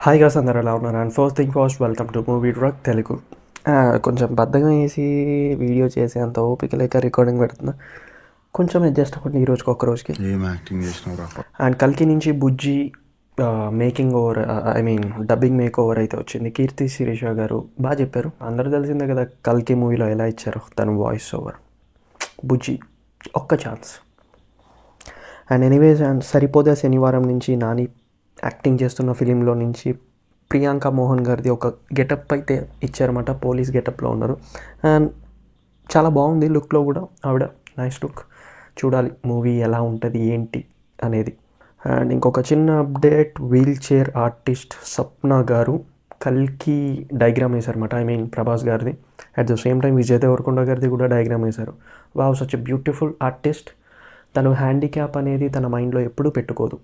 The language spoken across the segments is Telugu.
హాయ్ గాయ్స్, అందరూ ఎలా ఉన్నారు? And first thing first, welcome to movie drug Telugu. కొంచెం బద్ధకం వేసి వీడియో చేసే అంత ఓపిక లేక రికార్డింగ్ పెడుతున్నా. కొంచెం అడ్జస్ట్ అవ్వండి ఈ రోజుకి ఒక్క రోజుకి. ఏం యాక్టింగ్ చేసినావురా? అండ్ కల్కి నుంచి Bujji making over, dubbing make over అయితే వచ్చింది. కీర్తి శిరీష గారు బాగా చెప్పారు. అందరూ తెలిసిందే కదా కల్కి మూవీలో ఎలా ఇచ్చారు తను వాయిస్ ఓవర్. బుజ్జి ఒక్క ఛాన్స్. అండ్ ఎనీవేస్, అండ్ సరిపోతే శనివారం నుంచి నాని యాక్టింగ్ చేస్తున్న ఫిలింలో నుంచి ప్రియాంక మోహన్ గారిది ఒక గెటప్ అయితే ఇచ్చారన్నమాట. పోలీస్ గెటప్లో ఉన్నారు అండ్ చాలా బాగుంది లుక్లో కూడా. ఆవిడ నైస్ లుక్. చూడాలి మూవీ ఎలా ఉంటుంది ఏంటి అనేది. అండ్ ఇంకొక చిన్న update, wheel chair artist Sapna గారు కల్కి డయాగ్రామ్ వేశారన్నమాట. ప్రభాస్ గారిది. At the same time Vijay Deverakonda గారిది కూడా డయాగ్రామ్ వేశారు. Wow, such a beautiful artist. తను హ్యాండిక్యాప్ అనేది తన మైండ్లో ఎప్పుడూ పెట్టుకోదు.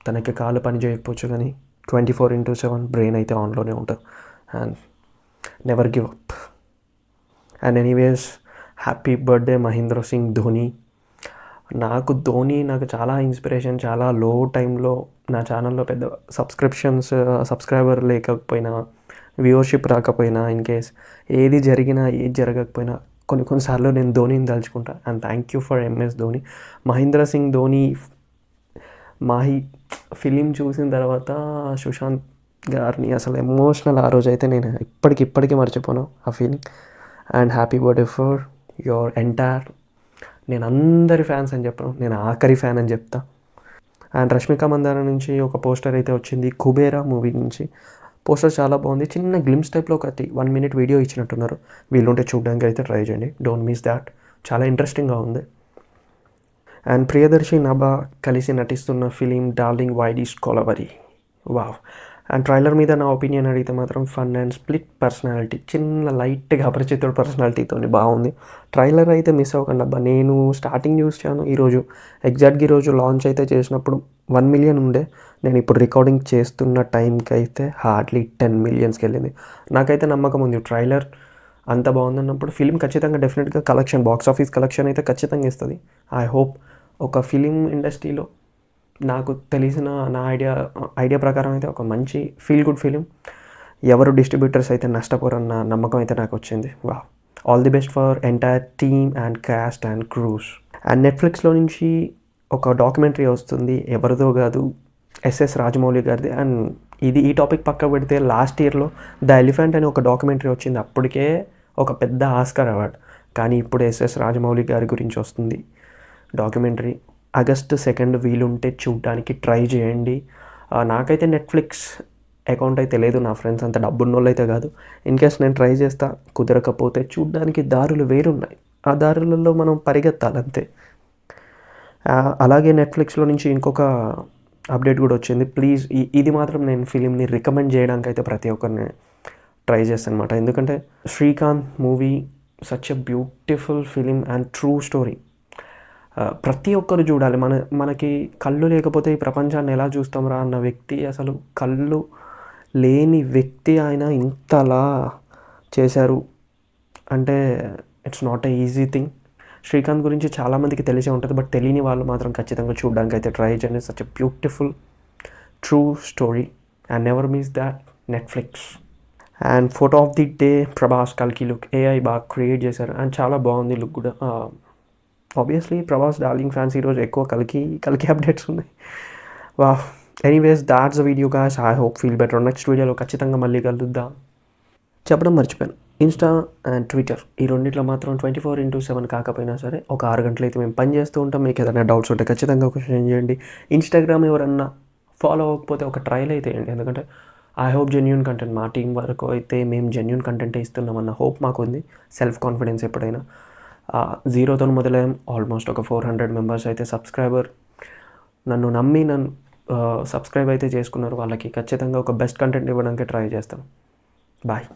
తనకి కాలు పని చేయకపోవచ్చు కానీ 24/7 బ్రెయిన్ అయితే ఆన్లోనే ఉంటుంది. And never give up. And anyways, happy birthday Mahendra Singh Dhoni. నాకు చాలా ఇన్స్పిరేషన్. చాలా లో టైంలో నా ఛానల్లో పెద్ద సబ్స్క్రైబర్ లేకపోయినా, వ్యూవర్షిప్ రాకపోయినా, ఇన్ కేస్ ఏది జరగకపోయినా కొన్నిసార్లు నేను ధోనిని తలుచుకుంటా. And thank you for MS Dhoni. Mahendra Singh Dhoni Mahi film చూసిన తర్వాత సుశాంత్ గారిని అసలు ఎమోషనల్ ఆ రోజు అయితే నేను ఇప్పటికీ మర్చిపోను ఆ feeling. And happy birthday for your entire. నేను అందరి ఫ్యాన్స్ అని చెప్పను, నేను ఆఖరి ఫ్యాన్ అని చెప్తా. అండ్ రష్మిక మందాన నుంచి ఒక పోస్టర్ అయితే వచ్చింది కుబేరా మూవీ నుంచి. పోస్టర్ చాలా బాగుంది. చిన్న గ్లిమ్స్ టైప్లో ఒక 1 minute వీడియో ఇచ్చినట్టున్నారు. వీళ్ళుంటే చూడడానికి అయితే ట్రై చేయండి. Don't miss that. చాలా ఇంట్రెస్టింగ్గా ఉంది. అండ్ ప్రియదర్శి నభా కలిసి నటిస్తున్న film darling why this Kolaveri. Wow. And trailer మీద నా ఒపీనియన్ అడిగితే మాత్రం ఫన్ అండ్ స్ప్లిట్ పర్సనాలిటీ, చిన్న లైట్గా అపరిచితుడు పర్సనాలిటీతో బాగుంది. ట్రైలర్ అయితే మిస్ అవ్వకండి అబ్బా. నేను స్టార్టింగ్ చూసాను ఈరోజు, ఎగ్జాక్ట్గా ఈరోజు లాంచ్ అయితే చేసినప్పుడు 1 million ఉండే. నేను ఇప్పుడు రికార్డింగ్ చేస్తున్న టైంకి అయితే హార్డ్లీ 10 millionsకి వెళ్ళింది. నాకైతే నమ్మకం ఉంది ట్రైలర్ అంత బాగుందన్నప్పుడు ఫిలిం ఖచ్చితంగా డెఫినెట్గా కలెక్షన్, బాక్స్ ఆఫీస్ కలెక్షన్ అయితే ఖచ్చితంగా ఇస్తుంది. I hope. ఒక ఫిలిం ఇండస్ట్రీలో నాకు తెలిసిన నా ఐడియా ప్రకారం అయితే ఒక మంచి ఫీల్ గుడ్ ఫిలిం. ఎవరు డిస్ట్రిబ్యూటర్స్ అయితే నష్టపోరన్న నమ్మకం అయితే నాకు వచ్చింది. వా, all the best for entire team and cast and crews. And నెట్ఫ్లిక్స్లో నుంచి ఒక డాక్యుమెంటరీ వస్తుంది, ఎవరిదో కాదు, ఎస్ఎస్ రాజమౌళి గారిది. అండ్ ఈ టాపిక్ పక్క పెడితే లాస్ట్ ఇయర్లో ద ఎలిఫెంట్ అని ఒక డాక్యుమెంటరీ వచ్చింది. అప్పటికే ఒక పెద్ద ఆస్కార్ అవార్డ్. కానీ ఇప్పుడు ఎస్ఎస్ రాజమౌళి గారి గురించి వస్తుంది డాక్యుమెంటరీ. August 2 వీలుంటే చూడడానికి ట్రై చేయండి. నాకైతే నెట్ఫ్లిక్స్ అకౌంట్ అయితే లేదు, నా ఫ్రెండ్స్ అంత డబ్బున్నోళ్ళు అయితే కాదు. ఇన్కేస్ నేను ట్రై చేస్తా, కుదరకపోతే చూడడానికి దారులు వేరున్నాయి. ఆ దారులలో మనం పరిగెత్తాలంతే. అలాగే నెట్ఫ్లిక్స్లో నుంచి ఇంకొక అప్డేట్ కూడా వచ్చింది. ప్లీజ్ ఇది మాత్రం నేను ఫిలింని రికమెండ్ చేయడానికి అయితే ప్రతి ఒక్కరిని ట్రై చేస్తాను అనమాట. ఎందుకంటే Srikanth movie such a beautiful film and true story. ప్రతి ఒక్కరు చూడాలి. మనకి కళ్ళు లేకపోతే ఈ ప్రపంచాన్ని ఎలా చూస్తాంరా అన్న వ్యక్తి, అసలు కళ్ళు లేని వ్యక్తి ఆయన ఇంతలా చేశారు అంటే it's not a easy thing. Srikanth గురించి చాలామందికి తెలిసే ఉంటుంది, బట్ తెలియని వాళ్ళు మాత్రం ఖచ్చితంగా చూడడానికి అయితే ట్రై చేయండి. Such a beautiful true story and never miss that. Netflix. And photo of the day, Prabhas కల్కి లుక్ ఏఐ బాగా క్రియేట్ చేశారు అండ్ చాలా బాగుంది లుక్ కూడా. ఆబ్వియస్లీ ప్రభాస్ డార్లింగ్ ఫ్యాన్స్ ఈరోజు ఎక్కువ కల్కి అప్డేట్స్ ఉన్నాయి. వా, anyways that's the video guys. I hope feel better. Next వీడియోలో ఖచ్చితంగా మళ్ళీ కలుద్దాం. చెప్పడం మర్చిపోయాను, ఇన్స్టా అండ్ ట్విట్టర్ ఈ రెండిట్లో మాత్రం 24/7 కాకపోయినా సరే ఒక 6 గంటలు అయితే మేము పని చేస్తూ ఉంటాం. మీకు ఏదైనా డౌట్స్ ఉంటే ఖచ్చితంగా క్వశ్చన్ చేయండి. ఇన్స్టాగ్రామ్ ఎవరన్నా ఫాలో అవ్వకపోతే ఒక ట్రైల్ అయితే వేయండి. ఎందుకంటే ఐ హోప్ జెన్యూన్ కంటెంట్, మా టీం వరకు అయితే మేము జెన్యూన్ కంటెంటే ఇస్తున్నామన్న హోప్ మాకు ఉంది. సెల్ఫ్ కాన్ఫిడెన్స్ ఎప్పుడైనా. 0తో మొదలయ్యాం. ఆల్మోస్ట్ ఒక 400 మెంబర్స్ అయితే నన్ను నమ్మి సబ్స్క్రైబ్ అయితే చేసుకున్నారు. వాళ్ళకి ఖచ్చితంగా ఒక బెస్ట్ కంటెంట్ ఇవ్వడానికి ట్రై చేస్తాం. బాయ్.